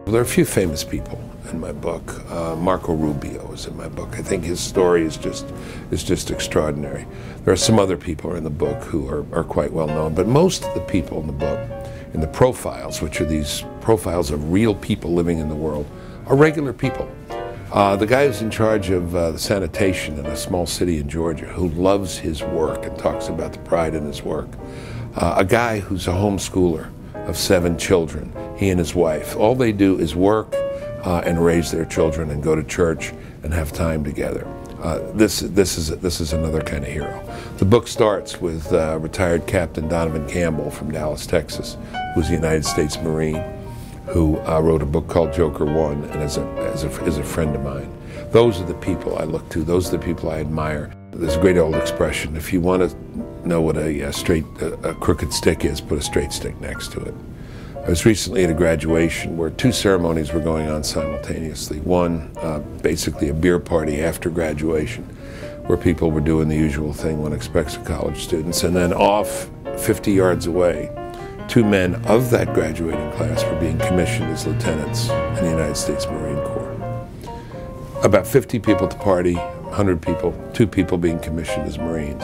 There are a few famous people in my book. Marco Rubio is in my book. I think his story is just extraordinary. There are some other people in the book who are quite well known, but most of the people in the book, in the profiles, which are these profiles of real people living in the world, are regular people. The guy who's in charge of the sanitation in a small city in Georgia, who loves his work and talks about the pride in his work. A guy who's a homeschooler of 7 children, he and his wife. All they do is work and raise their children and go to church and have time together. This is another kind of hero. The book starts with retired Captain Donovan Campbell from Dallas, Texas, who's a United States Marine, who wrote a book called Joker 1 and is a friend of mine. Those are the people I look to. Those are the people I admire. There's a great old expression: if you want to know what a crooked stick is, put a straight stick next to it. I was recently at a graduation where 2 ceremonies were going on simultaneously. One, basically a beer party after graduation, where people were doing the usual thing one expects of college students, and then off 50 yards away, 2 men of that graduating class were being commissioned as lieutenants in the United States Marine Corps. About 50 people at the party, 100 people, 2 people being commissioned as Marines.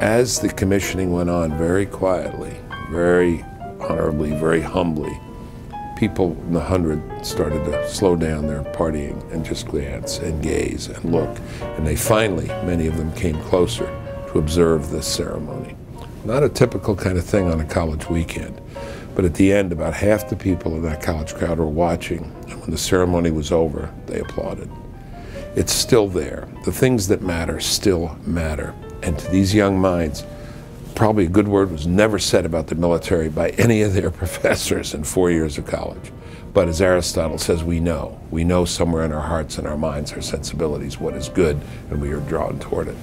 As the commissioning went on, very quietly, very honorably, very humbly, people in the 100 started to slow down their partying and just glance and gaze and look. And they finally, many of them, came closer to observe this ceremony. Not a typical kind of thing on a college weekend, but at the end, about half the people in that college crowd were watching, and when the ceremony was over, they applauded. It's still there. The things that matter still matter. And to these young minds, probably a good word was never said about the military by any of their professors in 4 years of college. But as Aristotle says, we know. We know somewhere in our hearts and our minds, our sensibilities, what is good, and we are drawn toward it.